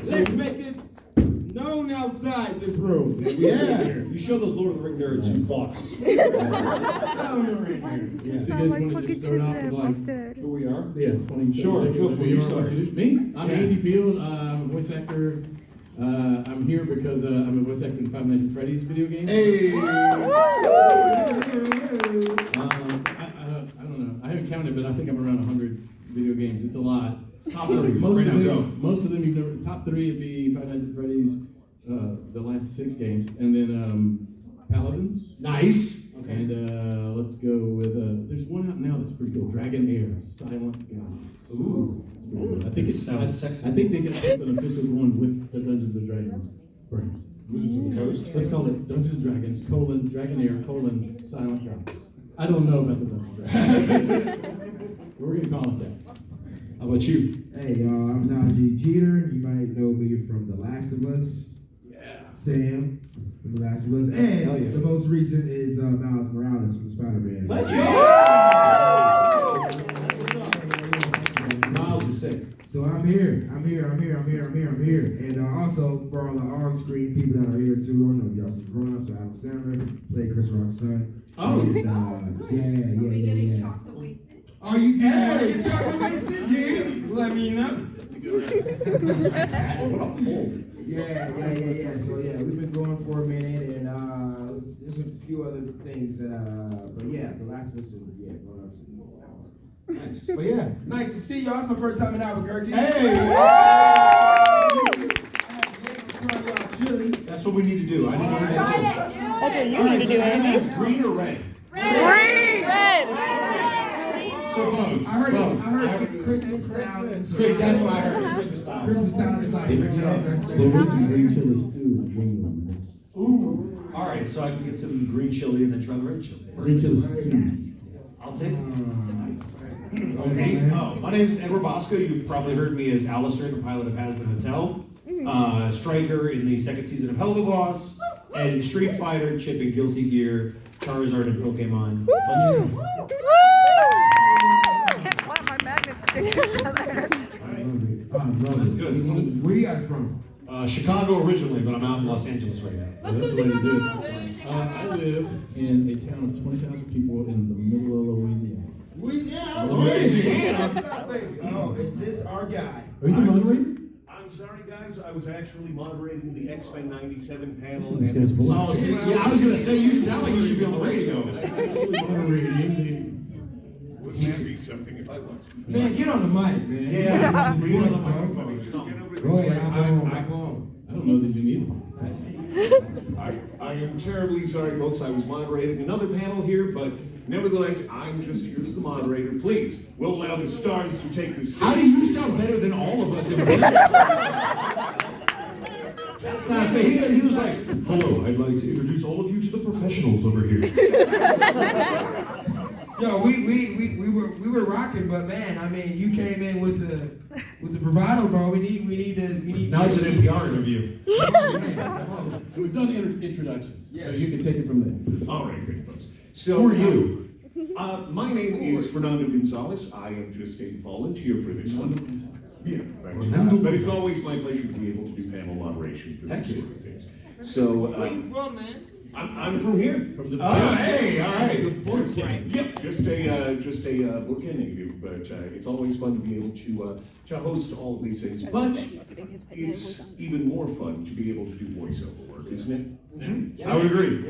Let's make it known outside this room. Yeah, you show those Lord of the Ring nerds who's boss. Known right here. Yeah. So you Sound guys like want to fucking just start off with children, like, I'm dead. Who we are? yeah, 20 Sure, seconds go of for it. who You are, start. what you do. Me? I'm Yeah. Andy Field, voice actor. I'm here because I'm a voice actor in Five Nights at Freddy's video game. Hey! I don't know. I haven't counted, but I think I'm around 100 video games. It's a lot. Top 3, Most right of now, them, go. most of them you've never. Top 3 would be Five Nights at Freddy's, the last 6 games, and then Paladins. Nice. Okay. And let's go with there's one out now that's pretty cool. Dragon Air, Silent Gods. Ooh. That's pretty good. I think It it's sounds sexy. I think they get an official one with the Dungeons and Dragons brand. Wizards of the Coast. Let's call it Dungeons and Dragons, Dragon Air, Silent Gods. I don't know about the Dungeons and Dragons. We're gonna call it that. How about you? Hey y'all, I'm Najee Jeter. You might know me from The Last of Us. Yeah. Sam from The Last of Us. Hell And yeah. the most recent is Miles Morales from Spider-Man. Let's go! Miles is sick. So I'm here. And also for all the on-screen people that are here too, I don't know if y'all some grown-ups, Adam Sandler, played Chris Rock's son. Oh. And, yeah. Are you Hey! chocolate wasted? Yeah. Let me know. What a pull. Yeah. So yeah, we've been going for a minute, and there's a few other things that, but yeah, The Last of Us, grown-ups and more house. Nice. But yeah, nice to see y'all. It's my first time in Albuquerque. Hey! Chili. That's what we need to do. I didn't know that too. That's what you All need right, to so do, M&M's Andy. green or red? Red! So both. I heard Both. it Christmas style. Great, that's what I heard. Christmas style. Christmas style is like, Mix it up. There was some green chili stew with green ones. Ooh. All right, so I can get some green chili and then try the red chili. Green chili stew. I'll take it. My name's Edward Bosco. You've probably heard me as Alistair, the pilot of Hazbin Hotel, Striker in the second season of Hell of a Boss, and in Street Fighter, Chip in Guilty Gear, Charizard and Pokemon. Bunches of fun. Can't let my magnets stick together. That's good. Where you guys from? Chicago originally, but I'm out in Los Angeles right now. That's the way to do it. I live in a town of 20,000 people in the middle of Louisiana. Louisiana. Oh, is this our guy? Are you the moderator? I'm sorry, guys. I was actually moderating the X-Men '97 panel. This guy's voice. Oh, see, yeah, I was gonna say you sound like you should be on the radio. Actually moderating Wouldn't that be something if I was? Man, get on the mic, man. Yeah, bring on the microphone or something. Go ahead, I'm on. I don't know that you need one. I am terribly sorry, folks. I was moderating another panel here, but nevertheless, I'm just here as the moderator. Please, we'll allow the stars to take the stage. How do you sound better than all of us in That's not fair. He was like, hello, I'd like to introduce all of you to the professionals over here. Yo, we were rocking, but man, I mean, you came in with the bravado, bro. We need. Now it's an NPR interview. So we've done introductions, so you can take it from there. All right, great, folks. So, Who are you? My name is Fernando Gonzalez. I am just a volunteer for this one. Yeah, Fernando but it's Gonzalez. always my pleasure to be able to do panel moderation for Thank these you. sort of things. So, Where you from, man? I'm from here. From the Oh, hey, all right. Yep, just a Brooklyn native, but it's always fun to be able to host all of these things. But it's even more fun to be able to do voiceover work, isn't it? I would agree.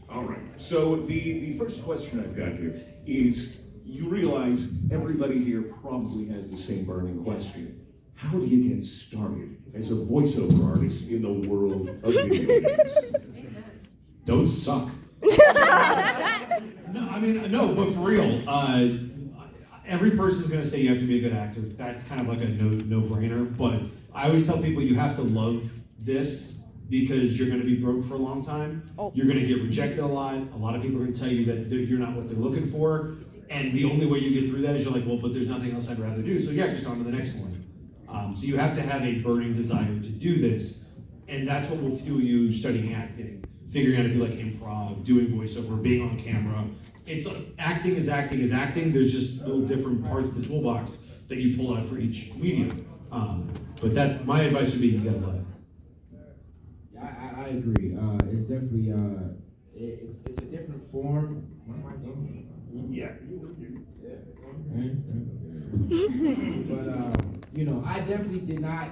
All right. So the first question I've got here is: you realize everybody here probably has the same burning question. How do you get started as a voiceover artist in the world of video games? Don't suck. No, but for real, every person's gonna say you have to be a good actor. That's kind of like a no-brainer. But I always tell people you have to love this because you're gonna be broke for a long time. You're gonna get rejected a lot. A lot of people are gonna tell you that you're not what they're looking for. And the only way you get through that is you're like, well, but there's nothing else I'd rather do. So yeah, just on to the next one. So you have to have a burning desire to do this. And that's what will fuel you studying acting, figuring out if you like improv, doing voiceover, being on camera. It's acting is acting is acting. There's just little different parts of the toolbox that you pull out for each medium. But that's my advice would be you gotta love it. I agree. It's definitely it's a different form. Yeah. But you know, I definitely did not.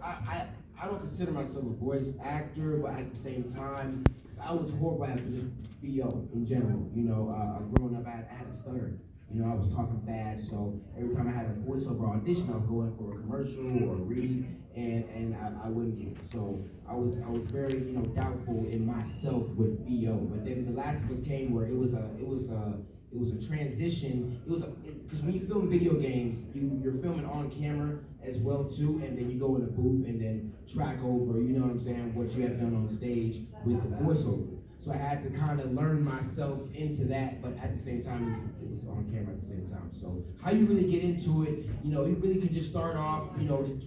I don't consider myself a voice actor, but at the same time, 'cause I was horrible at just VO in general. You know, growing up, I had a stutter. You know, I was talking fast, so every time I had a voiceover audition, I was going for a commercial or a read, and I wouldn't get it. So I was very, you know, doubtful in myself with VO. But then The Last of Us came where it was a transition. Because when you film video games, you're filming on camera as well too, and then you go in a booth and then track over, you know what I'm saying, what you have done on stage with the voiceover. So I had to kind of learn myself into that, but at the same time, it was on camera at the same time. So how you really get into it, you know, you really could just start off, you know, just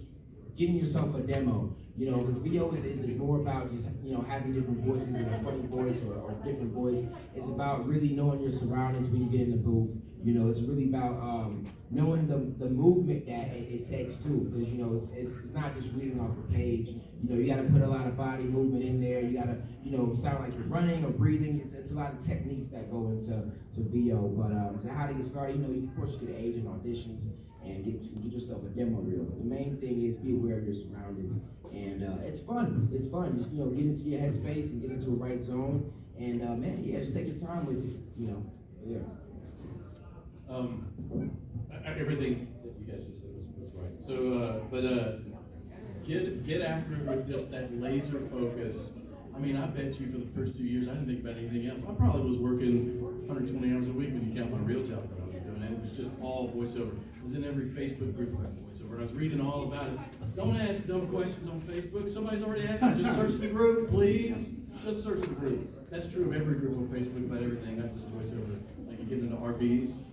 giving yourself a demo. You know, because VO is more about just, you know, having different voices and a funny voice or a different voice. It's about really knowing your surroundings when you get in the booth. You know, it's really about knowing the movement that it takes too. Because, you know, it's not just reading off a page. You know, you got to put a lot of body movement in there. You got to, you know, sound like you're running or breathing. It's a lot of techniques that go into VO. But to how to get started, you know, you of course get an agent auditions and get yourself a demo reel. But the main thing is be aware of your surroundings. And it's fun. It's fun. Just, you know, get into your headspace and get into a right zone. And man, yeah, just take your time with it. You know, yeah. Everything that you guys just said was right. So, get after it with just that laser focus. I mean, I bet you for the first 2 years, I didn't think about anything else. I probably was working 120 hours a week when you count my real job that I was doing, and it was just all voiceover. I was in every Facebook group about voiceover, and I was reading all about it. Don't ask dumb questions on Facebook. Somebody's already asked you. Just search the group, please. Just search the group. That's true of every group on Facebook about everything, not just voiceover. Like you get into RVs.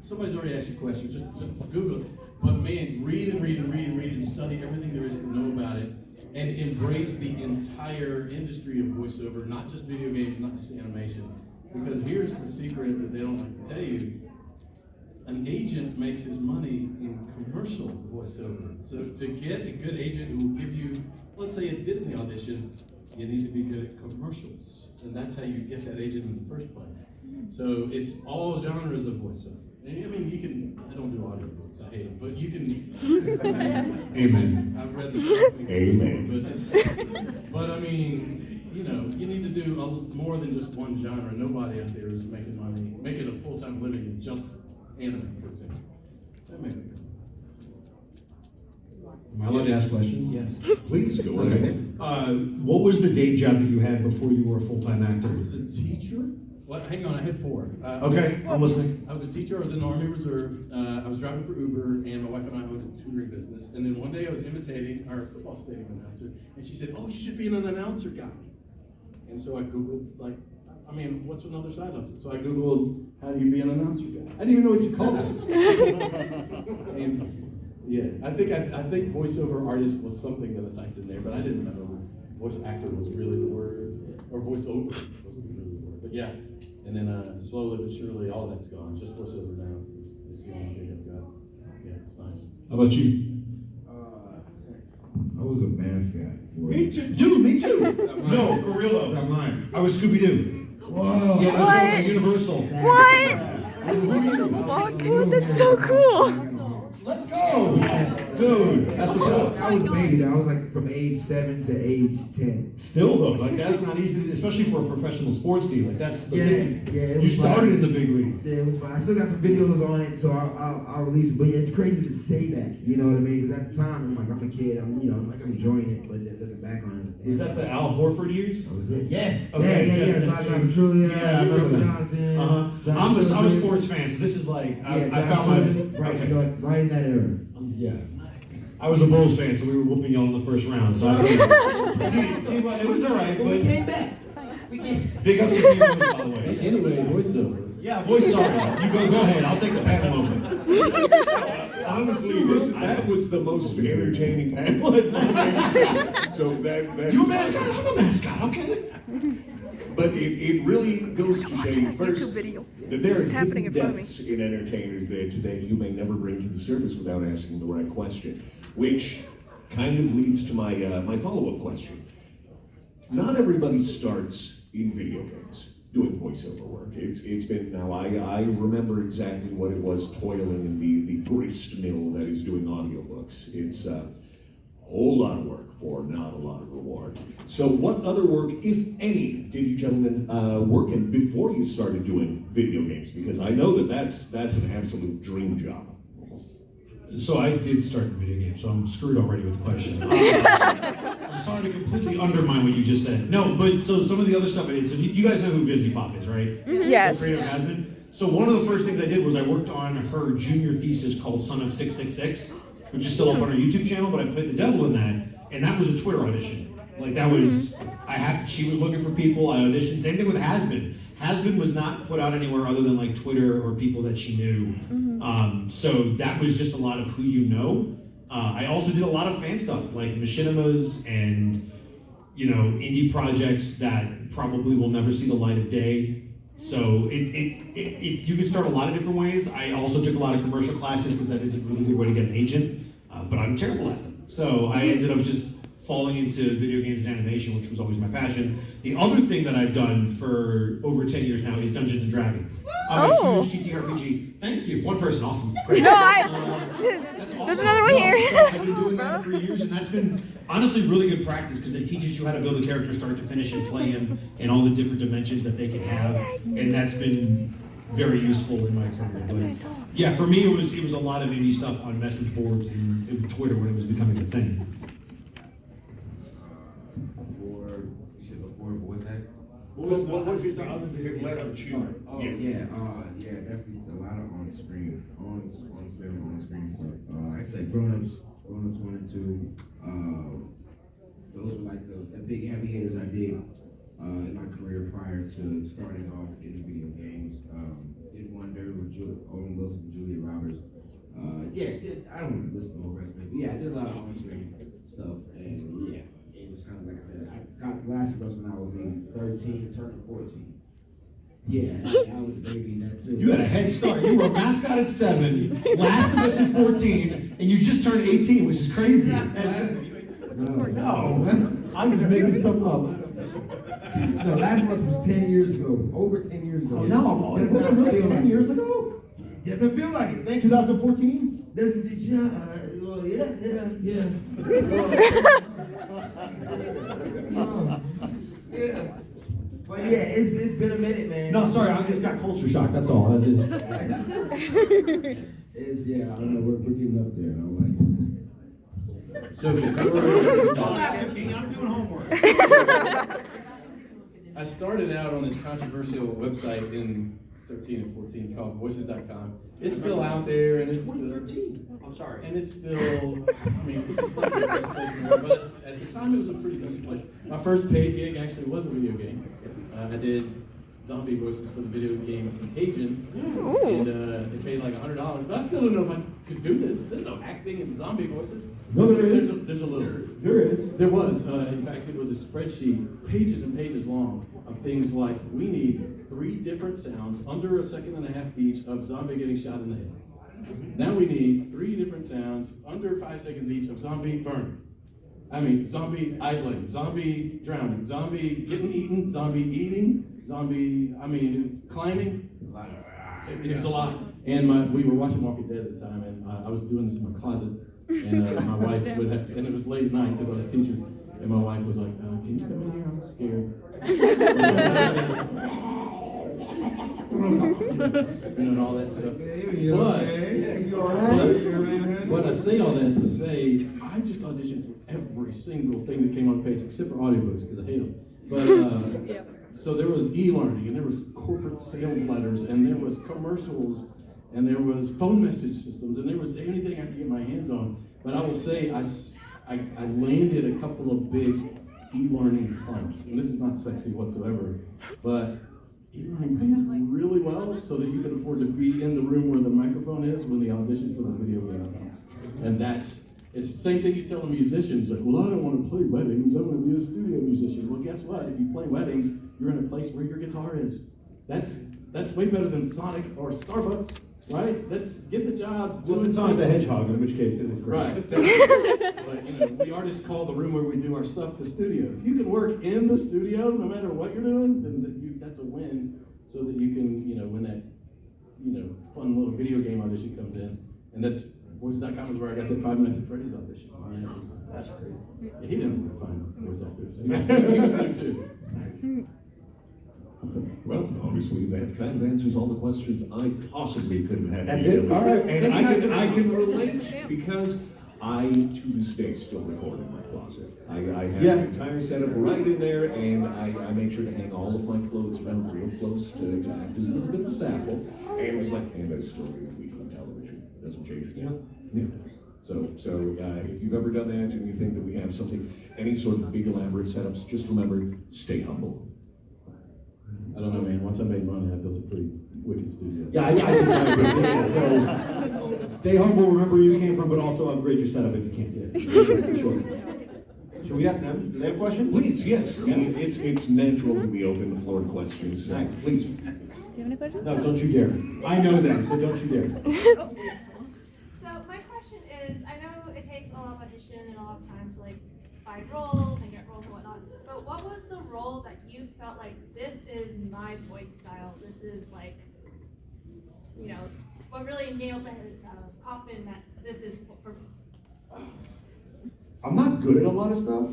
Somebody's already asked you questions. Just Google it. But man, read and study everything there is to know about it. And embrace the entire industry of voiceover, not just video games, not just animation. Because here's the secret that they don't like to tell you. An agent makes his money in commercial voiceover. So to get a good agent who will give you, let's say, a Disney audition, you need to be good at commercials. And that's how you get that agent in the first place. So it's all genres of voiceover. I mean, you can, I don't do audiobooks, I hate them, but you can. Amen. I've read the stuff. Amen. But I mean, you know, you need to do more than just one genre. Nobody out there is making money, making a full-time living in just anime, for example. That may be cool. Am I allowed to ask questions? Yes. Please go Okay. ahead. What was the day job that you had before you were a full-time I actor? was a teacher. Well, hang on, I had 4. Okay, I'm listening. I was a teacher, I was in the Army Reserve, I was driving for Uber, and my wife and I owned a touring business. And then one day I was imitating our football stadium announcer, and she said, "Oh, you should be an announcer guy." And so I Googled, like, I mean, what's another side hustle? So I Googled, how do you be an announcer guy? I didn't even know what you called this. And yeah, I think voiceover artist was something that I typed in there, but I didn't know voice actor was really the word, or voiceover wasn't really the word. But yeah. And then slowly but surely, all of that's gone. Just voiceover now. It's the only thing I've got. Yeah, it's nice. How about you? I was a mascot. Me too. Dude, me too. No, for real though. I'm lying. I was Scooby-Doo. Whoa. Yeah, no joke, at Universal. What? Who are you? Fuck, that's so cool. Let's go. Dude, that's what's up. I was baby though. I was like from age 7 to age 10. Still though, like that's not easy, especially for a professional sports team. Like that's the big. it You was started fun. in the big leagues. Yeah, it was fun. I still got some videos on it, so I'll release it. But yeah, it's crazy to say that. You know what I mean? Because at the time, I'm like, I'm a kid. I'm enjoying it. But then looking back on it, Was that the Al Horford years? That was it. Yes. Okay, Yeah. Jeff Josh James. Julia, Yeah, I remember that. Johnson. Uh-huh. Josh I'm a Childress. sports fan, so this is like I Yeah, found my right, okay. you know, right in that era. Yeah. I was a Bulls fan, so we were whooping y'all in the first round. So I it was all right, But we but came back. We came. big ups to you, by the way. Anyway, voiceover. Yeah, voice. Sorry, you go ahead. I'll take the panel over. Honestly, that was the most entertaining panel I've ever. So that You a mascot? I'm a mascot. Okay. But it really goes to show you first YouTube video. that there This are is happening hidden in front of me. depths in entertainers there today you may never bring to the surface without asking the right question, which kind of leads to my my follow-up question. Not everybody starts in video games doing voiceover work. It's been now I remember exactly what it was toiling in the grist mill that is doing audiobooks. It's a whole lot of work for not a lot of reward. So what other work, if any, did you gentlemen work in before you started doing video games? Because I know that that's an absolute dream job. So I did start in video games, so I'm screwed already with the question. I'm sorry to completely undermine what you just said. No, but so some of the other stuff I did, so you guys know who Vizzy Pop is, right? Yes. The creator of Hasbin. So one of the first things I did was I worked on her junior thesis called Son of 666, which is still up on her YouTube channel, but I played the devil in that, and that was a Twitter audition. Like that was, she was looking for people, I auditioned. Same thing with Hasbin. Hasbin was not put out anywhere other than like Twitter or people that she knew. So that was just a lot of who you know. I also did a lot of fan stuff, like machinimas and, you know, indie projects that probably will never see the light of day. So you can start a lot of different ways. I also took a lot of commercial classes because that is a really good way to get an agent, but I'm terrible at them. So I ended up just falling into video games and animation, which was always my passion. The other thing that I've done for over 10 years now is Dungeons and Dragons. I'm a huge TTRPG. Thank you. One person, awesome. Great. No, That's awesome. there's another one here. So I've been doing that for years, and that's been honestly really good practice because it teaches you how to build a character start to finish and play him and all the different dimensions that they can have, and that's been very useful in my career. But yeah, for me, it was a lot of indie stuff on message boards and Twitter when it was becoming a thing. Before voice acting? What was your thing? Let up you. Oh yeah, definitely a lot of on screen stuff. I say Grown-Ups 1 and 2. Those were like the big heavy hitters I did in my career prior to starting off in video games. Did Wonder with Owen Wilson and Julia Roberts. I don't want to list the whole resume, but yeah, I did a lot of on screen stuff, and yeah. It was kind of like I said, I got The Last of Us when I was maybe 13, turning 14. Yeah, I was a baby in that too. You had a head start. You were a mascot at 7, Last of Us at 14, and you just turned 18, which is crazy. No, I'm just making stuff up. So Last of Us was 10 years ago, over 10 years ago. Oh, now I'm all. Was it really 10 years ago? Yes, I feel like it. Thank you. 2014? Yeah. But yeah, it's been a minute, man. No, sorry, I just got culture shock. That's all. I just. I don't know. We're getting up there. I like it. So before, Don't laugh at me. I'm doing homework. I started out on this controversial website in 13 and 14 called voices.com. It's still out there, and it's still, 2013. I'm sorry. and it's still, I mean, it's not the best place in the world, but at the time it was a pretty decent place. My first paid gig actually was a video game. I did zombie voices for the video game Contagion, and they paid like $100, but I still don't know if I could do this. There's no acting in zombie voices. No, there is. There's a little. There is. There was. In fact, it was a spreadsheet, pages and pages long, of things like, we need 3 different sounds, under 1.5 seconds each, of zombie getting shot in the head. Now we need 3 different sounds, under 5 seconds each, of zombie burning. I mean, zombie idling, zombie drowning, zombie getting eaten, zombie eating, zombie, climbing. It was a lot. And we were watching Walking Dead at the time, and I was doing this in my closet, and my wife would have to, and it was late at night because I was a teacher, and my wife was like, can you come in here? I'm scared. And all that stuff. But I say all that to say, I just auditioned for every single thing that came on the page, except for audiobooks, because I hate them. But, so there was e-learning, and there was corporate sales letters, and there was commercials, and there was phone message systems, and there was anything I could get my hands on. But I will say, I landed a couple of big e-learning clients, and this is not sexy whatsoever, but e-learning pays really well so that you can afford to be in the room where the microphone is when the audition for the video game comes. And it's the same thing you tell a musician. It's like, well, I don't want to play weddings, I want to be a studio musician. Well, guess what? If you play weddings, you're in a place where your guitar is. That's way better than Sonic or Starbucks. right? Let's get the job. Well, if it's Sonic the Hedgehog, in which case then it's great. Right. But you know, we artists call the room where we do our stuff the studio. If you can work in the studio, no matter what you're doing, then that's a win. So that you can, you know, when that, you know, fun little video game audition comes in, and that's Voices.com is where I got that 5 Nights at Freddy's audition. That's great. Yeah, he didn't really find voice actors. He was there too. Nice. Well, obviously, that kind of answers all the questions I possibly could have had. That's it? All right. And Thank you. I can relate because I, to this day, still record in my closet. I have Yeah. the entire setup right in there, and I make sure to hang all of my clothes around real close to act as a little bit of a baffle. And it's like, and I still read weekly television. Doesn't change a thing. Yeah. So if you've ever done that and you think that we have something, any sort of big elaborate setups, just remember, stay humble. I don't know, man. Once I made money, I built a pretty wicked studio. Yeah, I think that would be good. So stay humble, remember where you came from, but also upgrade your setup if you can. Yeah. For sure. Should we ask them? Do they have questions? Please, yes. Yeah. It's natural that we open the floor to questions. Nice. Please. Do you have any questions? No, don't you dare. I know them, so don't you dare. So my question is, I know it takes a lot of audition and a lot of time to like find roles and get roles and whatnot, but what was the role that you felt like, this is my voice style, this is like, you know, what really nailed the coffin that this is for me? I'm not good at a lot of stuff,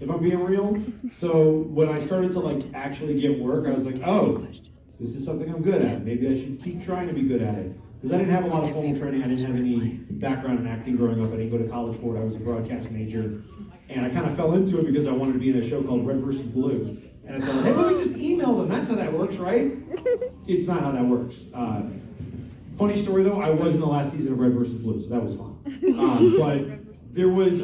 if I'm being real. So when I started to like actually get work, I was like, oh, this is something I'm good at. Maybe I should keep trying to be good at it. Because I didn't have a lot of formal training. I didn't have any background in acting growing up. I didn't go to college for it. I was a broadcast major. And I kind of fell into it because I wanted to be in a show called Red vs. Blue. And I thought, hey, let me just email them. That's how that works, right? It's not how that works. Funny story though, I was in the last season of Red vs. Blue, so that was fun. But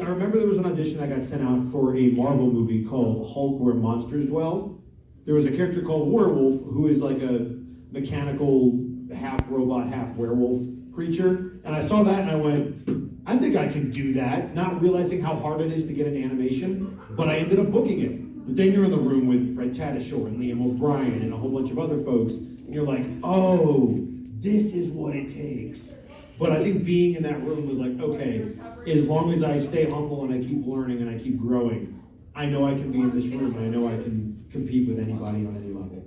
I remember there was an audition that got sent out for a Marvel movie called Hulk Where Monsters Dwell. There was a character called Werewolf who is like a mechanical, half robot, half werewolf creature. And I saw that and I went, I think I can do that, not realizing how hard it is to get an animation, but I ended up booking it. But then you're in the room with Fred Tatasciore and Liam O'Brien and a whole bunch of other folks, and you're like, oh, this is what it takes. But I think being in that room was like, okay, as long as I stay humble and I keep learning and I keep growing, I know I can be in this room and I know I can compete with anybody on any level.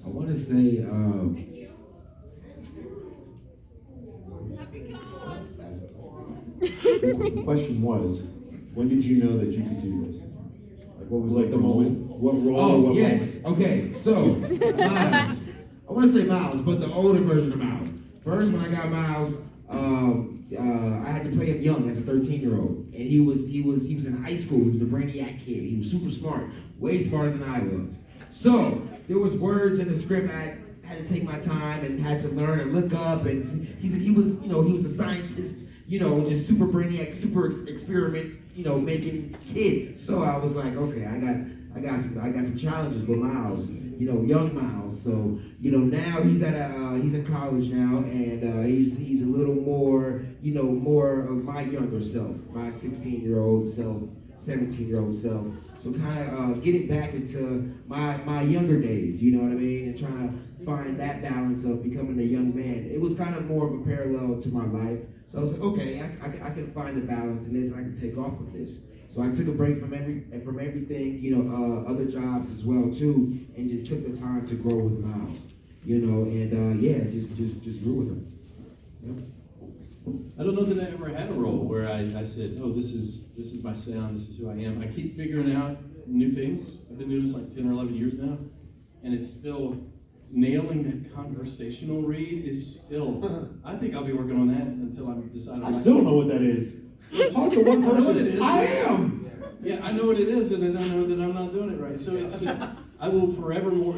I want to say, The question was, when did you know that you could do this? Like, what was like the moment? What role? oh, what yes. moment? Okay, so, Miles. I want to say Miles, but the older version of Miles. First, when I got Miles, I had to play him young as a 13-year-old. And he was in high school. He was a brainiac kid. He was super smart, way smarter than I was. So, there was words in the script I had to take my time and had to learn and look up. And he was a scientist, just super brainiac, super experiment, making kid. So I was like, okay, I got some challenges with Miles, young Miles. So, now he's he's in college now, and he's a little more, more of my younger self, my 16-year-old self, 17-year-old self. So kind of getting back into my younger days, you know what I mean, and trying to find that balance of becoming a young man. It was kind of more of a parallel to my life. So I was like, okay, I can find the balance in this, and I can take off with this. So I took a break from everything, other jobs as well too, and just took the time to grow with Miles, and just grew with him. Yep. I don't know that I ever had a role where I said, oh, this is my sound, this is who I am. I keep figuring out new things. I've been doing this like 10 or 11 years now, and it's still nailing that conversational read is still, I think I'll be working on that until I decide. I still don't know what that is. Talk to one I know what person. it is. I am. Yeah, I know what it is, and I don't know that I'm not doing it right. So it's just, I will forevermore.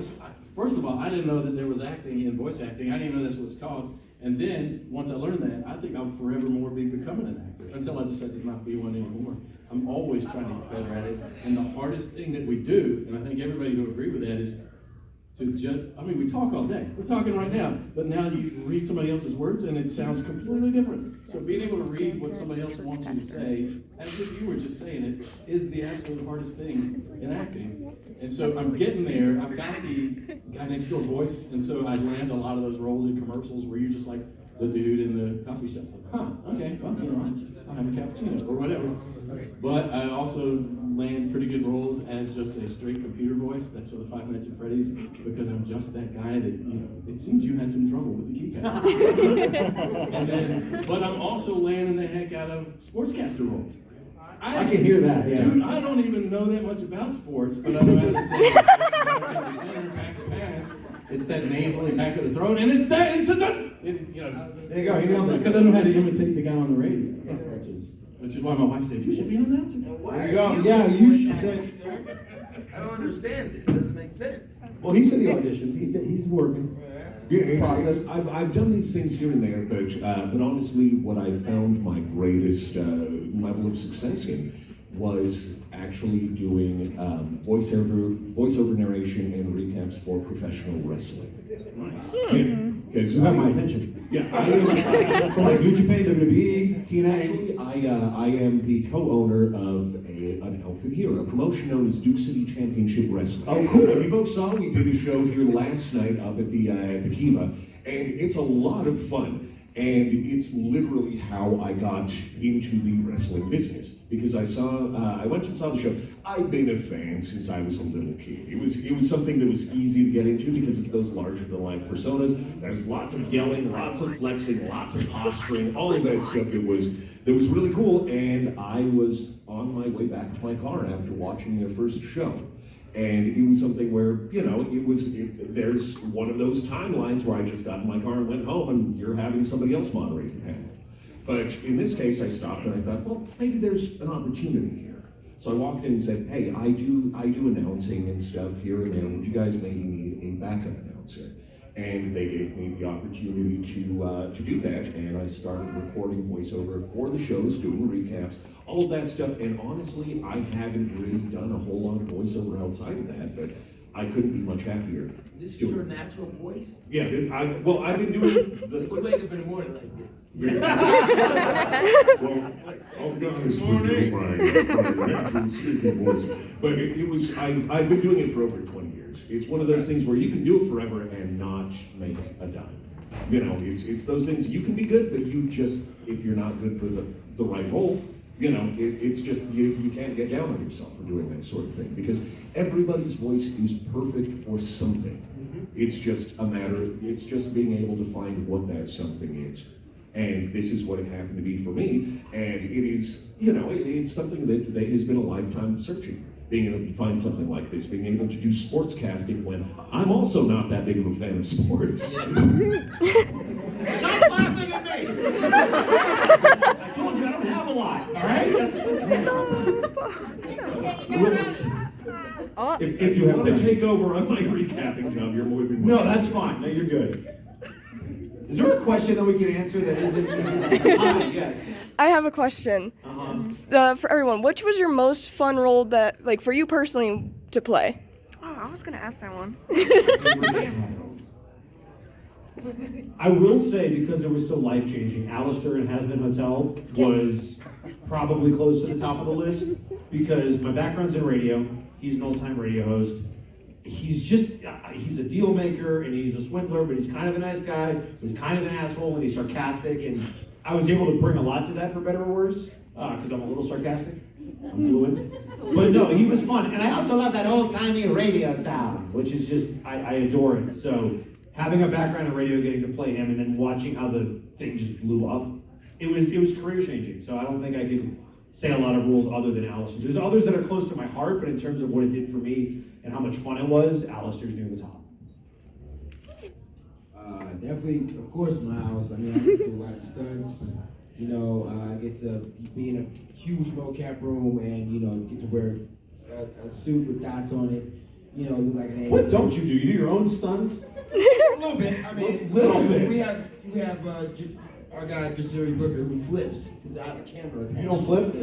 First of all, I didn't know that there was acting in voice acting. I didn't even know that's what it's called. And then, once I learned that, I think I'll forevermore be becoming an actor until I decide to not be one anymore. I'm always trying to get better at it. And the hardest thing that we do, and I think everybody will agree with that, is to just, I mean, we talk all day. We're talking right now, but now you read somebody else's words and it sounds completely different. So being able to read what somebody else wants you to say, as if you were just saying it, is the absolute hardest thing in acting. And so I'm getting there. I've got the guy next door voice, and so I land a lot of those roles in commercials where you're just like the dude in the coffee shop. Like, huh, okay, well, you know, I'll have a cappuccino or whatever. But I also land pretty good roles as just a straight computer voice. That's for the Five Nights at Freddy's, because I'm just that guy that, you know, it seems you had some trouble with the keypad. And then, but I'm also landing the heck out of sportscaster roles. I can hear that, yeah. Dude, I don't even know that much about sports, but I know how to say center, back to pass. It's that nasally back of the throat, and it's that, it's a touch. You know, There you go, you nailed it. because I know how to imitate the guy on the radio, which is why my wife said, you should be an announcer. There you go, yeah, you should. I don't understand this. Doesn't make sense. Well, he's in the auditions, he's working. Yeah, it's, Process. I've done these things here and there, but honestly, what I found my greatest level of success in was actually doing voiceover narration and recaps for professional wrestling. Nice. You have my attention. Yeah, I am. For like New Japan, WWE, TNA. Actually, I am the co-owner of an outfit here, a promotion known as Duke City Championship Wrestling. Oh, cool. If you folks saw, we did a show here last night up at the Kiva, and it's a lot of fun. And it's literally how I got into the wrestling business, because I went and saw the show. I've been a fan since I was a little kid. It was something that was easy to get into because it's those larger than life personas. There's lots of yelling, lots of flexing, lots of posturing, all of that stuff that was really cool. And I was on my way back to my car after watching their first show. And it was something where, you know, there's one of those timelines where I just got in my car and went home, and you're having somebody else moderate the panel. But in this case, I stopped and I thought, well, maybe there's an opportunity here. So I walked in and said, hey, I do announcing and stuff here and there. Would you guys maybe need a backup announcer? And they gave me the opportunity to do that, and I started recording voiceover for the shows, doing recaps, all of that stuff. And honestly, I haven't really done a whole lot of voiceover outside of that, but I couldn't be much happier. This is your natural voice? Yeah, I've been doing the You wake up in the morning like this. Well, I'll be honest with you, my natural speaking voice. But I've been doing it for over 20 years. It's one of those things where you can do it forever and not make a dime. You know, it's those things, you can be good, but you just, if you're not good for the right role, you know, it's just, you can't get down on yourself for doing that sort of thing, because everybody's voice is perfect for something. It's just a matter, it's just being able to find what that something is. And this is what it happened to be for me. And it is, you know, it's something that has been a lifetime searching. Being able to find something like this, being able to do sports casting when I'm also not that big of a fan of sports. Stop laughing at me! I told you I don't have a lot, all right? If you want to take over on my recapping job, you're more than No, that's fine. No, you're good. Is there a question that we can answer that isn't? Yes. I have a question. For everyone, which was your most fun role that, like, for you personally to play? Oh, I was gonna ask that one. I will say, because it was so life-changing, Alistair in Has Been Hotel was probably close to the top of the list, because my background's in radio. He's an old-time radio host. He's a deal maker, and he's a swindler, but he's kind of a nice guy, but he's kind of an asshole, and he's sarcastic, and I was able to bring a lot to that, for better or worse, because I'm a little sarcastic. I'm fluent. But no, he was fun. And I also love that old-timey radio sound, which is just, I adore it. So having a background in radio, getting to play him, and then watching how the thing just blew up, it was career-changing. So I don't think I could say a lot of roles other than Alistair. There's others that are close to my heart, but in terms of what it did for me and how much fun it was, Alistair's near the top. Definitely, of course, Miles. I mean, I get to do a lot of stunts. You know, I get to be in a huge mocap room and, you know, get to wear a suit with dots on it. You know, look like an alien. What don't you do? You do your own stunts? A little bit. I mean, Little bit. We have our guy Jasiri Booker who flips because I have a camera attached. You don't flip?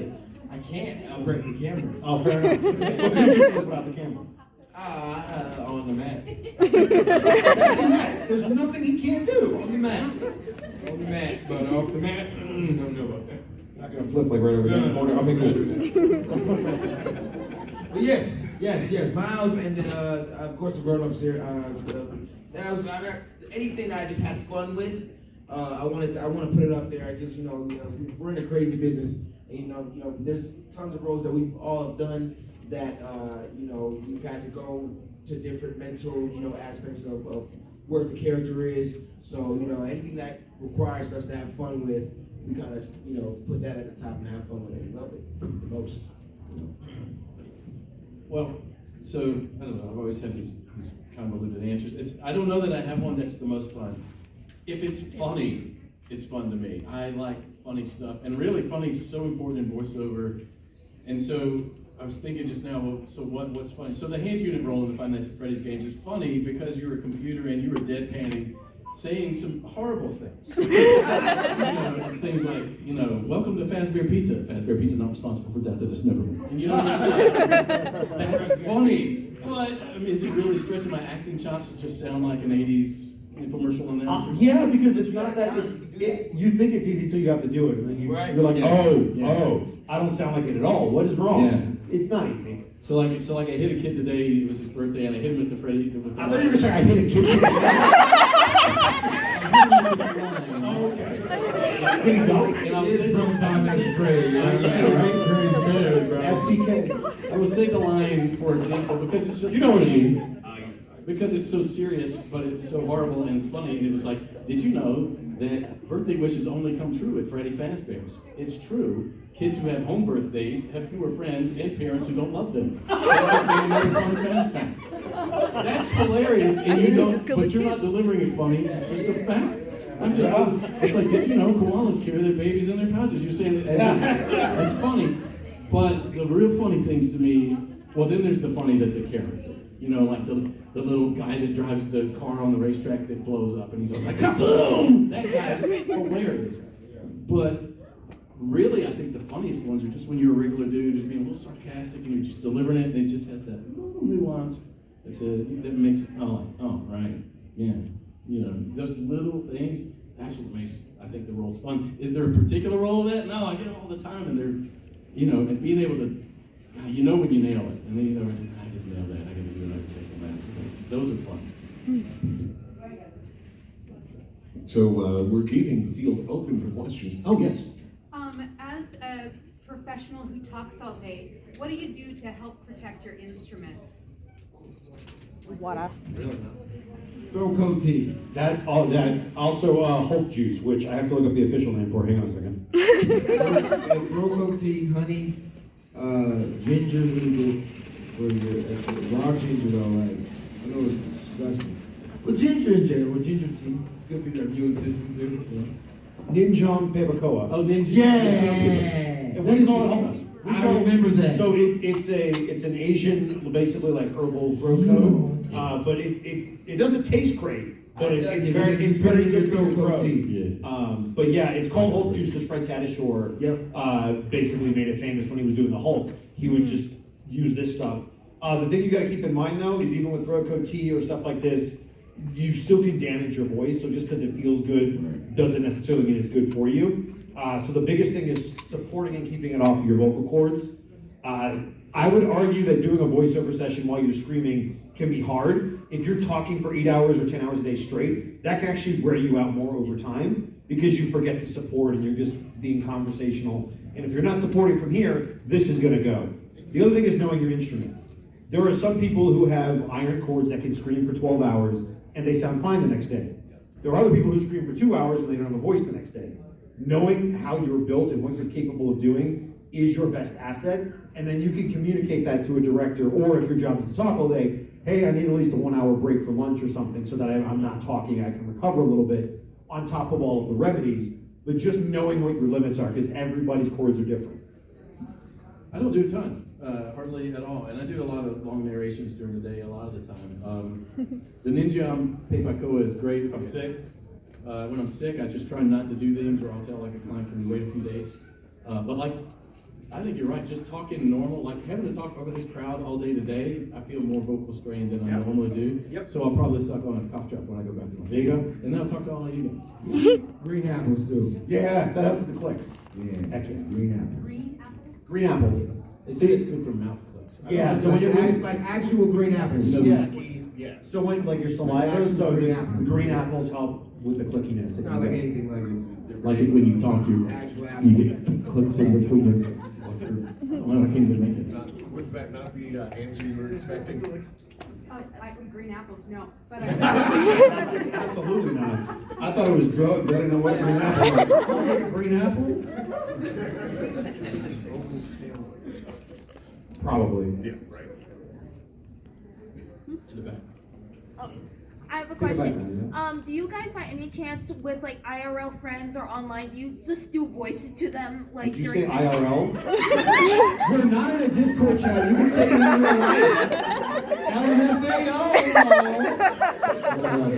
I can't. I'll break the camera. Oh, fair enough. What could you flip without the camera? On the mat. There's nothing he can't do. On the mat. On the mat, but off the mat, don't know about that. Not gonna flip like right over there in the corner. Okay, cool. But yes, Miles, and then of course the grown-ups here. That was anything that I just had fun with. I want to put it up there because we're in a crazy business. And, you know, there's tons of roles that we've all have done that we've had to go to different mental aspects of where the character is. So anything that requires us to have fun with, we kind of put that at the top and have fun with it. We love it the most. Well, so I don't know. I've always had these convoluted answers. I don't know that I have one that's the most fun. If it's funny, it's fun to me. I like funny stuff, and really funny is so important in voiceover. And so I was thinking just now, well, so what's funny? So the hand unit role in the Five Nights at Freddy's games is funny because you're a computer and you were deadpanning, saying some horrible things. It's things like, welcome to Fazbear Pizza. Fazbear Pizza not responsible for death or dismemberment. And that's funny. But is it really stretching my acting chops to just sound like an 80s infomercial announcer? Yeah, because it's not that you think it's easy till you have to do it, and then you're like, I don't sound like it at all. What is wrong? Yeah. It's not easy. So like I hit a kid today. It was his birthday, and I hit him with the Freddy. I thought you were saying I hit a kid today. Did he talk? And I was saying, FTK. I would say the line, for example, because it's just You know what it funny, means. because it's so serious, but it's so horrible and it's funny. And it was like, did you know that birthday wishes only come true at Freddy Fazbear's? It's true. Kids who have home birthdays have fewer friends and parents who don't love them. That's like being another fun Faz fact. That's hilarious, and but you're not delivering it funny. It's just a fact. It's like, did you know koalas carry their babies in their pouches? You're saying it it's funny. But the real funny things to me, well, then there's the funny that's a character. Like the little guy that drives the car on the racetrack that blows up, and he's always like, kaboom! That guy's hilarious. But really, I think the funniest ones are just when you're a regular dude, just being a little sarcastic, and you're just delivering it, and it just has that little nuance that makes it, right, yeah. Those little things, that's what makes, I think, the roles fun. Is there a particular role of that? No, I get it all the time, and they're, and being able to, when you nail it, and then I didn't nail that, I gotta do another take on that. Those are fun. So we're keeping the field open for questions. Oh, yes. As a professional who talks all day, what do you do to help protect your instrument? Water. Really not. Throw coat tea. That also Hulk juice, which I have to look up the official name for. Hang on a second. Throw coat tea, honey, ginger, raw ginger though, right? I know it's disgusting. But ginger in general, ginger tea, it's good for your immune system too. Ninjom Pebacoa. Oh, ninja. Yeah. And what do you call it? I remember that. So it's an Asian, basically like herbal throat coat, but it doesn't taste great, but it's very good for your throat. But yeah, it's called Hulk juice because Fred Tatasciore basically made it famous when he was doing the Hulk. He would just use this stuff. The thing you got to keep in mind though is even with throat coat tea or stuff like this, you still can damage your voice. So just because it feels good doesn't necessarily mean it's good for you. So the biggest thing is supporting and keeping it off of your vocal cords. I would argue that doing a voiceover session while you're screaming can be hard. If you're talking for 8 hours or 10 hours a day straight, that can actually wear you out more over time because you forget to support and you're just being conversational. And if you're not supporting from here, this is gonna go. The other thing is knowing your instrument. There are some people who have iron chords that can scream for 12 hours and they sound fine the next day. There are other people who scream for 2 hours and they don't have a voice the next day. Knowing how you're built and what you're capable of doing is your best asset, and then you can communicate that to a director, or if your job is to talk all day, hey, I need at least a 1 hour break for lunch or something so that I'm not talking, I can recover a little bit on top of all of the remedies, but just knowing what your limits are, because everybody's chords are different. I don't do a ton, hardly at all, and I do a lot of long narrations during the day a lot of the time. The Ninjom Pebacoa is great if I'm sick. When I'm sick, I just try not to do things, or I'll tell like a client, can you wait a few days? But like I think you're right. Just talking normal, like having to talk over this crowd all day today, I feel more vocal strain than I normally do. Yep. So I'll probably suck on a cough drop when I go back to my There you go. And then I'll talk to all of you guys. Green apples too. Yeah, that helps with the clicks. Yeah. Heck yeah. Green apples. Green apple? Green apples. They say it's good for mouth clicks. I don't Yeah, know. so when you're Like actual green apples. Yeah. So when like your saliva, so green the apple. green apples help with the clickiness. It's that not you like get. anything like it. Like if when you talk, Actual apple. you get clicks in between the, like I can't even make it. Was that not the answer you were expecting? Green apples, no. But Absolutely not. I thought it was drugs. I didn't know what green apple was. I'll take a green apple. Probably. Yeah, right. In the back. I have a Take it back, question. man, Do you guys by any chance with like IRL friends or online, do you just do voices to them like Did you say during IRL? We're not in a Discord chat. You can say it in real life. LMFAO.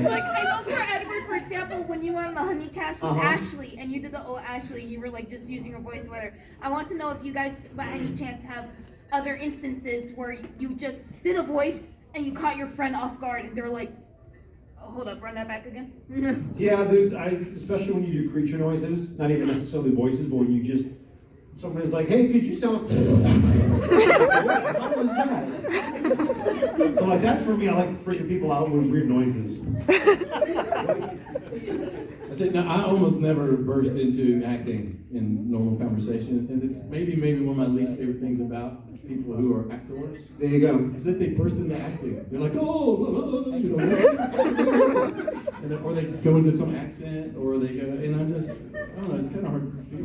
Like I know for Edward, for example, when you were on the Honeycast with Uh-huh. Ashley and you did the "Oh Ashley," you were like just using her voice or whatever. I want to know if you guys by any chance have other instances where you just did a voice and you caught your friend off guard and they're like, oh, hold up, run that back again. Yeah, especially when you do creature noises, not even necessarily voices, but when you just, someone is like, hey, could you sound, how was that? So like, that's for me, I like freaking people out with weird noises. I said, no, I almost never burst into acting in normal conversation, and it's maybe one of my least favorite things about people who are actors. There you go. Is that they burst into acting. They're like, you know, and then, or they go into some accent, or they go, and I'm just, I don't know, it's kind of hard to do.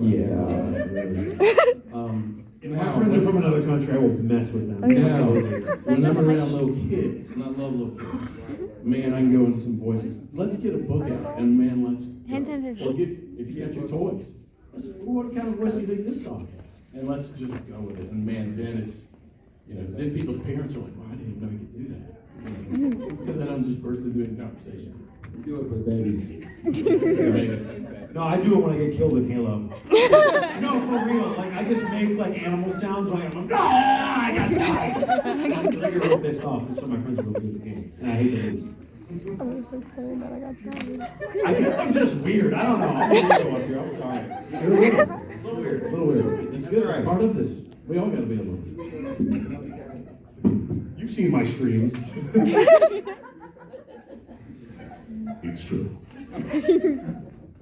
If my friends are from another country, I will mess with them. Now, Absolutely. when I'm around little kids, and I love little kids, man, I can go into some voices. Let's get a book out, and man, let's go. Or get, if you got your toys, what kind of voice do you think this dog has? And let's just go with it. And man, then it's, you know, then people's parents are like, well, I didn't even know you could do that. You know, it's because I don't just burst into a conversation. Do it for the babies. No, I do it when I get killed in Halo. No, for real. Like, I just make like animal sounds when I'm like, no, I got died. Because I get real pissed off because some of my friends are really good at the game. And I hate to lose. I'm just like saying that I got tired. I guess I'm just weird. I don't know. I'm a weirdo up here. I'm sorry. You're a little weird. A little weird. It's good. It's part of this. We all got to be a little bit. You've seen my streams. It's true.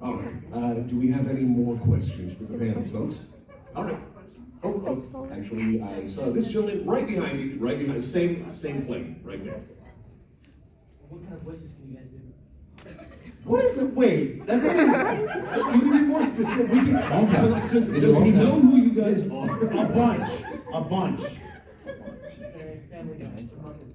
All right. Do we have any more questions for the panel, folks? All right. Oh, actually, I saw this gentleman right behind you, same plane, right there. What kind of voices can you guys do? What is it? Wait, that's not even, can we be more specific? We can, Does he know who you guys are? a bunch. Family Guy.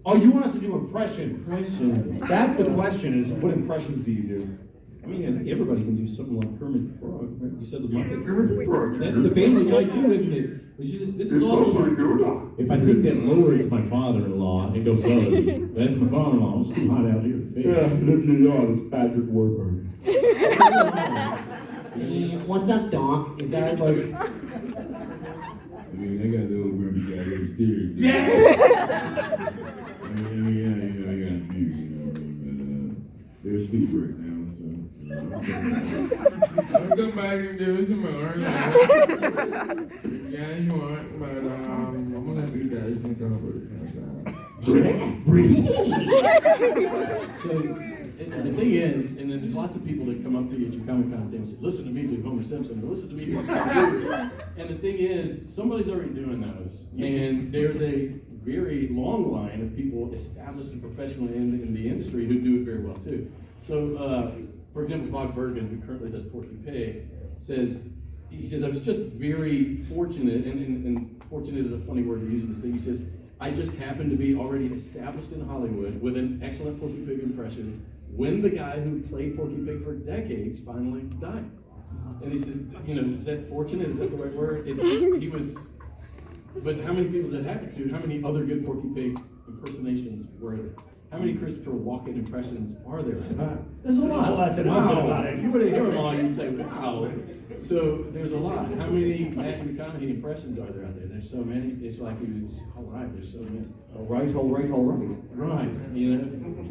Oh, you want us to do impressions? Impressions. That's the question, is what impressions do you do? I mean, everybody can do something like Kermit the Frog, right? You said the Muppets. Kermit the Frog. That's the Family Guy too, isn't it? This is also if I take that lower, it's my father-in-law, and go southern. That's my father-in-law. It's too hot out here to fish. and if you're not, it's Patrick Warburton. What's up, Doc? Is that like... I mean, I got a little grumpy guy upstairs. Yeah! They're asleep right now, I'll come back and do some more. Yeah, you want, but I'm gonna have you guys think over it. So, the thing is, and there's lots of people that come up to you at your Comic-Con and say, listen to me do Homer Simpson, or listen to me do Scooby-Doo. And the thing is, somebody's already doing those. And there's a very long line of people established and professional in the industry who do it very well too. So, for example, Bob Bergen, who currently does Porky Pig, says, I was just very fortunate, and fortunate is a funny word to use in this thing. He says, I just happened to be already established in Hollywood with an excellent Porky Pig impression when the guy who played Porky Pig for decades finally died. And he said, you know, is that fortunate? Is that the right word? He was, but how many people does that happen to? How many other good Porky Pig impersonations were there? how many Christopher Walken impressions are there? Not- There's a lot. not less than Wow. one about it. If you were to hear them all, you'd say, wow. So there's a lot. How many Matthew McConaughey impressions are there out there? There's so many. It's like he was, all right, there's so many. All right, all right, all right. Right, you know,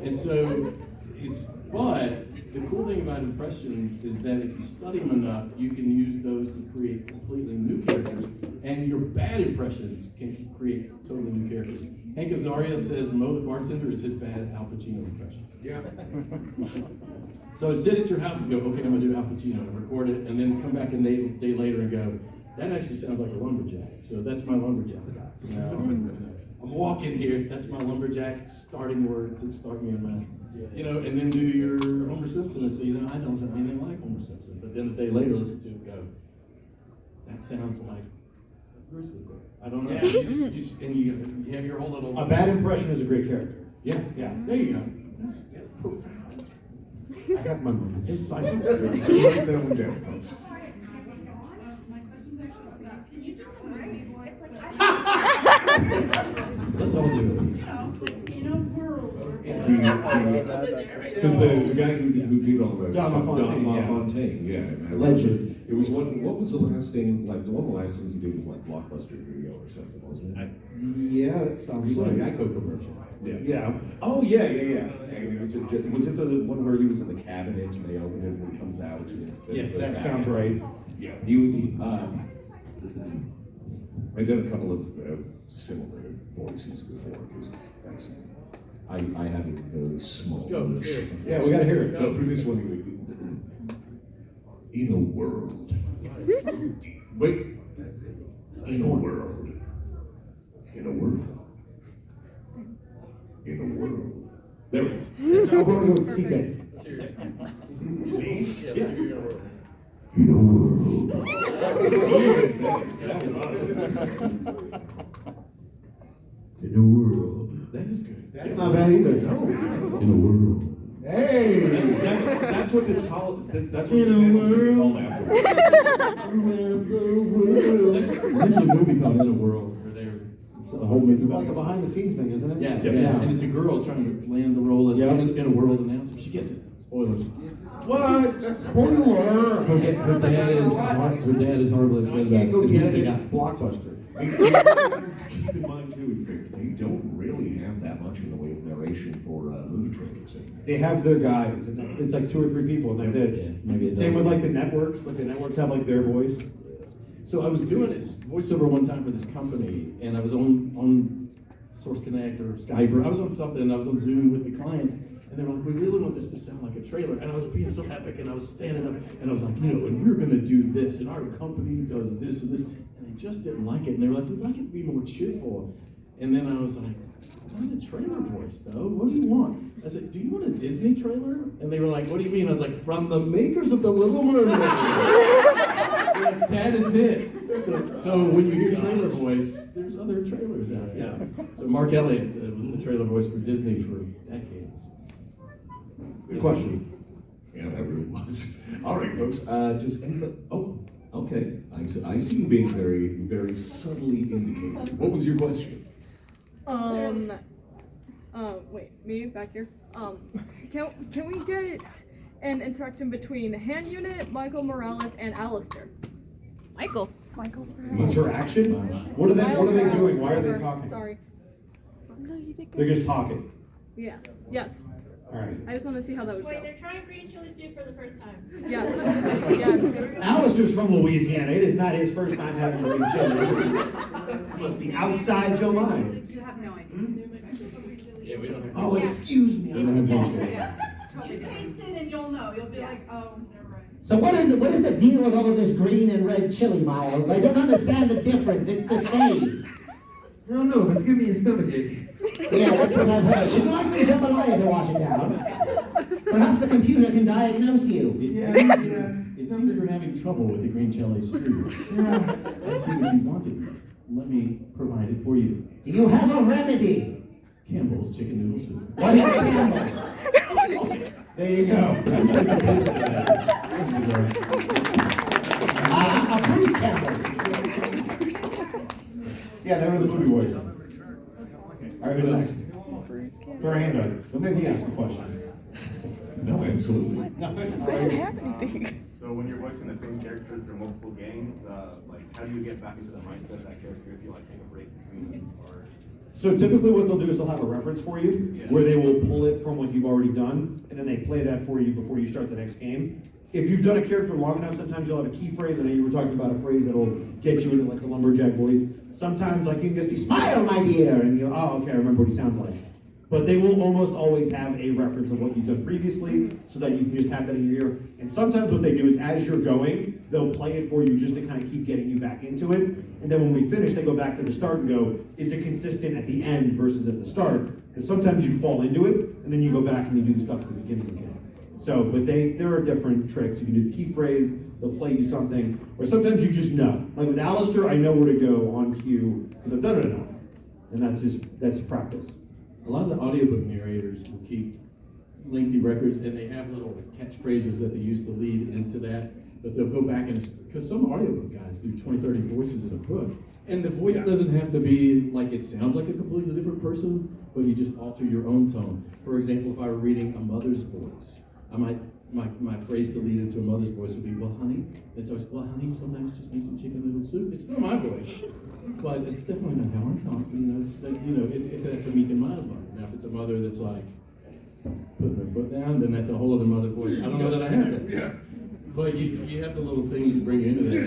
and so but the cool thing about impressions is that if you study them enough, you can use those to create completely new characters, and your bad impressions can create totally new characters. Hank Azaria says Mo the bartender is his bad Al Pacino impression. Yeah. So sit at your house and go, okay, I'm gonna do Al Pacino, and record it, and then come back a day later and go, that actually sounds like a lumberjack. So that's my lumberjack guy. You know, I'm walking here. That's my lumberjack starting word to start me in my, you know, and then do your Homer Simpson and say, you know, I don't sound anything like Homer Simpson. But then a day later, listen to it and go, that sounds like a grizzly bear. I don't know. Yeah. You just and you have your whole little. A bad impression is a great character. Yeah, Yeah. There you go. That's profound. I have my moments. Insightful. So write that one down, folks. Let's all do it. Because the guy who did all that. Don LaFontaine, Don yeah. LaFontaine, yeah. and I Legend. It was one, what was the last thing, like, one of the last things he did was like Blockbuster Video or something, wasn't it? Yeah, that It sounds was like a like. Geico commercial. Yeah. Oh, yeah. And was it the one where he was in the cabinet and they opened it and he comes out? Yes, That sounds right. Yeah, I've done a couple of similar voices before, because I have a very small. Let's go, let's hear it. Yeah, we gotta hear it. No, for this one, in a world. Wait. In a world. In a world. In a world. There we go. I'm going to go with C-Tape. In a world. That was awesome. In a world. That is good. That's not bad either. No. In a world. Hey! That's what this that's what this band was going to be called after. There's actually a movie called In a World where they're it's a whole It's movie like a behind the scenes thing, isn't it? Yeah, Yeah. and it's a girl trying to land the role as Yeah. in a world announcer. She gets it. Spoilers. What? Spoiler! Her dad is horribly I upset about can't it go because get he's the it guy. at Blockbuster. Keep in mind too is that they don't really have that much in the way of narration for movie trailers. They have their guys, and it's like 2 or 3 people, and that's Yeah, it. maybe it's Same with like the networks. Like the networks have like their voice. So I was doing this voiceover one time for this company, and I was on Source Connect or Skype, or I was on something, and I was on Zoom with the clients, and they were like, we really want this to sound like a trailer. And I was being so epic, and I was standing up, and I was like, you know, and we're gonna do this, and our company does this and this, and they just didn't like it, and they were like, we'd like it to be more cheerful. And then I was like, I want a trailer voice though, what do you want? I said, do you want a Disney trailer? And they were like, what do you mean? I was like, from the makers of The Little Mermaid. Like, that is it. So when you hear trailer voice, there's other trailers out there. So Mark Elliott was the trailer voice for Disney for decades. Good question. Yeah, that really was. All right, folks. Does anybody? Oh, okay. I see you being very, very subtly indicated. What was your question? Wait, me back here. Can we get an interaction between Hand Unit, Michael Morales, and Alistair? Michael. Interaction? What are they doing? Why are they talking? Sorry. They're just talking. Yeah. Yes. All right. I just want to see how that would Wait, go. they're trying green chili stew for the first time. Yes. Yes. Alistair's from Louisiana. It is not his first time having green chili. He must be outside Joe mind. You have no idea. Yeah, we don't have. Oh, excuse me. We don't have green chili. You taste it and you'll know. You'll be like, oh, never mind. So what is the deal with all of this green and red chili, Miles? I don't understand the difference. It's the same. I don't know, but it's giving me a stomachache. Yeah, that's what I've heard. Would you like some jambalaya to wash it down? Perhaps the computer can diagnose you. It seems you're having trouble with the green chili stew. I see what you wanted. Let me provide it for you. Do you have a remedy? Campbell's chicken noodle soup. What is Campbell? There you go. A Bruce Campbell. Yeah, they were the movie voice. All right, who's next? Throw a hand up. Don't make me ask a question. No, absolutely. I didn't have anything. So when you're voicing the same character through multiple games, like how do you get back into the mindset of that character if you like take a break between or? So typically what they'll do is they'll have a reference for you, where they will pull it from what you've already done, and then they play that for you before you start the next game. If you've done a character long enough, sometimes you'll have a key phrase. I know you were talking about a phrase that'll get you into like the lumberjack voice. Sometimes like you can just be, smile, my dear, and you'll, oh, okay, I remember what he sounds like. But they will almost always have a reference of what you've done previously, so that you can just have that in your ear. And sometimes what they do is as you're going, they'll play it for you just to kind of keep getting you back into it. And then when we finish, they go back to the start and go, is it consistent at the end versus at the start? Because sometimes you fall into it, and then you go back and you do the stuff at the beginning again. So, but there are different tricks. You can do the key phrase, they'll play you something, or sometimes you just know. Like with Alistair, I know where to go on cue, because I've done it enough. And that's practice. A lot of the audiobook narrators will keep lengthy records, and they have little catchphrases that they use to lead into that. But they'll go back and, because some audiobook guys do 20, 30 voices in a book, and the voice doesn't have to be like it sounds like a completely different person, but you just alter your own tone. For example, if I were reading a mother's voice, I might my phrase to lead into a mother's voice would be, well, honey. It's always, well, honey, sometimes you just need some chicken noodle soup. It's still my voice, but it's definitely not how I'm talking. That's if that's a meek and mild mother. Now, if it's a mother that's like putting her foot down, then that's a whole other mother voice. I don't know that I have that. Yeah. But you have the little things to bring you into there.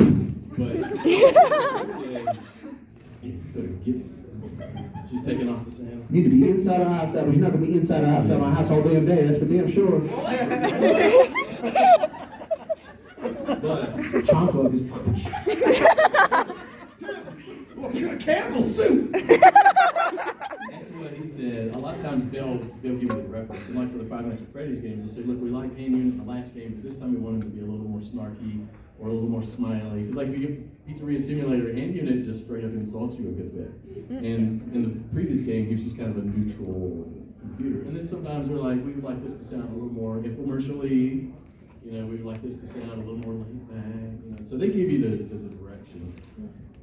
But she's taking off the sand. You need to be inside or outside, but you're not going to be inside or outside my house all damn day. That's for damn sure. But Chocolate is. Campbell soup. That's what he said. A lot of times they'll give you a reference. And like for the Five Nights at Freddy's games, they'll say, look, we like Hand Unit in the last game, but this time we want him to be a little more snarky or a little more smiley. Because like you get Pizzeria Simulator, Hand Unit just straight up insults you a good bit. And in the previous game, he was just kind of a neutral computer. And then sometimes we're like, we would like this to sound a little more infomercially. We would like this to sound a little more laid back. So they give you the direction.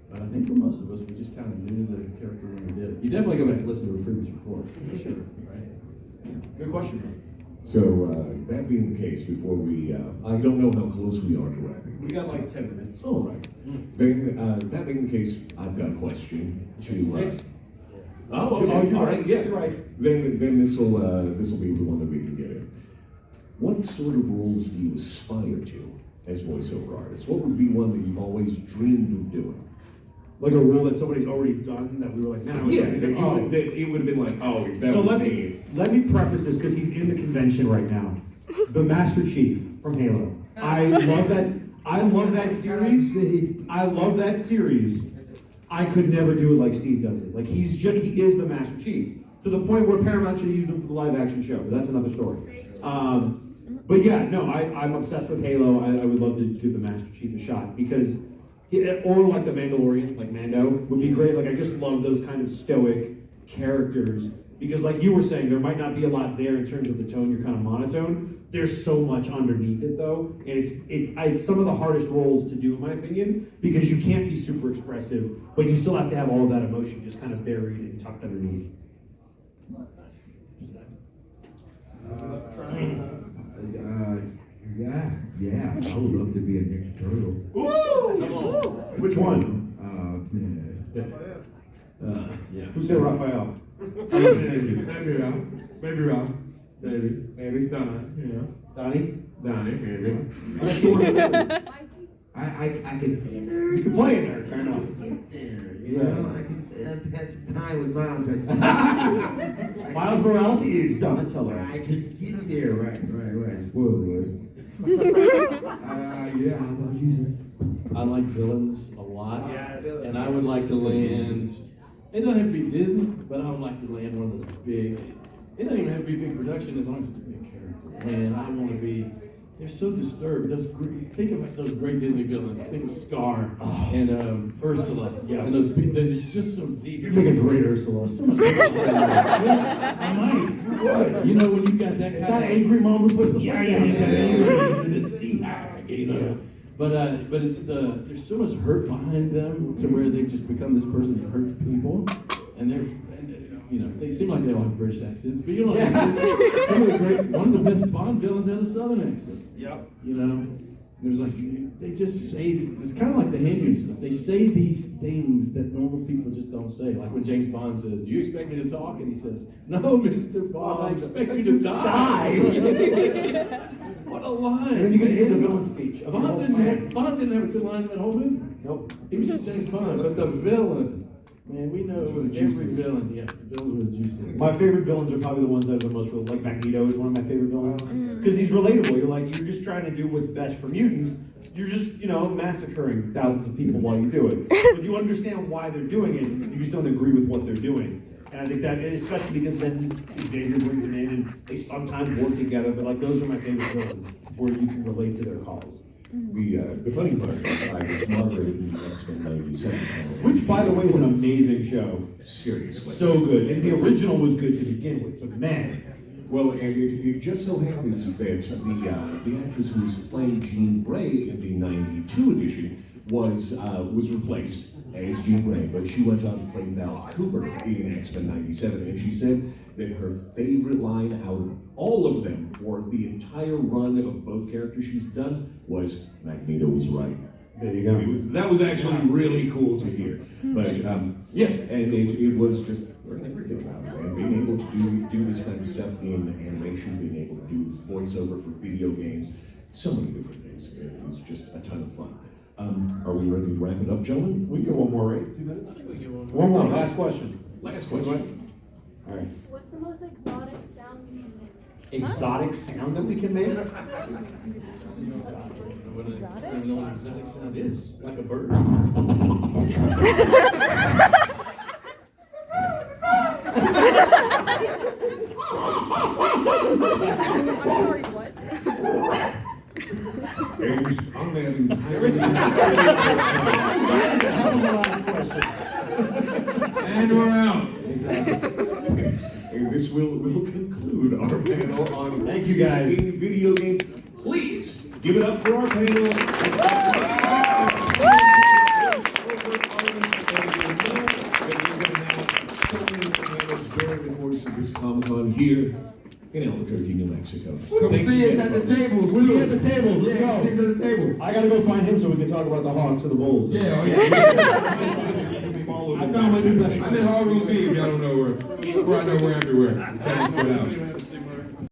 But I think for most of us, we just kind of knew the character when we did it. You definitely go back and listen to a previous record, for sure, right? Good question. So, that being the case, before we, I don't know how close we are to wrapping. We got like 10 minutes. Oh, right. Then, that being the case, I've got a question to, Oh, okay. All right, yeah, right. Then this will be the one that we can get in. What sort of roles do you aspire to as voiceover artists? What would be one that you've always dreamed of doing? Like a role that somebody's already done that we were like, no. Yeah, it would have been like, oh, if that so was let me preface this because he's in the convention right now. The Master Chief from Halo. I love that series. I love that series. I could never do it like Steve does it. Like he is the Master Chief to the point where Paramount should have used him for the live action show. But that's another story. But yeah, no, I'm obsessed with Halo. I would love to give the Master Chief a shot because. Or like the Mandalorian, like Mando, would be great. Like I just love those kind of stoic characters because, like you were saying, there might not be a lot there in terms of the tone. You're kind of monotone. There's so much underneath it, though, and it's some of the hardest roles to do, in my opinion, because you can't be super expressive, but you still have to have all of that emotion just kind of buried and tucked underneath. Yeah, I would love to be a Ninja Turtle. Woo! Come on. Which one? Yeah. Who said Raphael? Maybe Rob. Maybe Donnie. Donnie, maybe. I can. You can play it there. Fair enough. I can had some time with Miles. Miles Morales is Donatello. I can get there. Right. Spoiler. Yeah. How about you, sir? I like villains a lot. Yes. And I would like to land, it doesn't have to be Disney, but I would like to land one of those big, it doesn't even have to be big production as long as it's a big character. Man, I want to be, they're so disturbed. Think of those great Disney villains. Think of Scar and Ursula. Yeah. And those people, they're just so deep. You'd make a great Ursula. So much I might. You would. When you got that Is that angry mom who puts the the sea But it's there's so much hurt behind them to where they've just become this person that hurts people, and you know, they seem like they all have British accents, but you know, some of the great, one of the best Bond villains had a Southern accent. Yep. You know, it was like, they just say, it's kind of like the hand unit stuff. They say these things that normal people just don't say. Like when James Bond says, "Do you expect me to talk?" And he says, "No, Mr. Bond, I expect you to die." What a line. And then you get to hear the villain speech. Bond didn't have a good line in that whole movie. Nope. He was just James Bond, but the villain, man, we know Those were the every juices. villain. Yeah, the villains were the juices. My favorite villains are probably the ones that are the most like Magneto is one of my favorite villains because he's relatable. You're like, you're just trying to do what's best for mutants. You're just, you know, massacring thousands of people while you do it. But you understand why they're doing it. You just don't agree with what they're doing. And I think that, especially because then Xavier brings them in and they sometimes work together. But like, those are my favorite villains where you can relate to their calls. The funny part is I was Margaret in the X-Men 97 Which, by the way, is an amazing show. Seriously. So good. And the original was good to begin with, but man. Well, and it just so happens that the actress who was playing Jean Grey in the 92 edition was replaced as Jean Grey, but she went on to play Val Cooper in X-Men 97, and she said that her favorite line out of all of them for the entire run of both characters she's done was "Magneto was right." There you go. That was actually really cool to hear. But yeah, and it was just learning everything about it, and being able to do this kind of stuff in animation, being able to do voiceover for video games, so many different things. It was just a ton of fun. Are we ready to wrap it up, gentlemen? We can go one more, right? 2 minutes? I think we get one. One more, last question. Last question. All right. What's the most exotic sound you can make? Exotic sound that we can make? I don't even know what an exotic sound is. Like a bird. I'm sorry, what? And on that entirely And we're out. Exactly. And this will conclude our panel on Thank you, guys. in video games. Please give it up for our panel. During the course of this Comic-Con here in Albuquerque, New Mexico. Come Thanks see us again, at the folks. tables. We'll be at the tables. Let's Yeah, go. see us at the table. I gotta go find him so we can talk about the Hawks and the Bulls. Yeah, oh yeah. I found my new best friend. I'm in hall room B if y'all don't know where. I know where everywhere. Put out.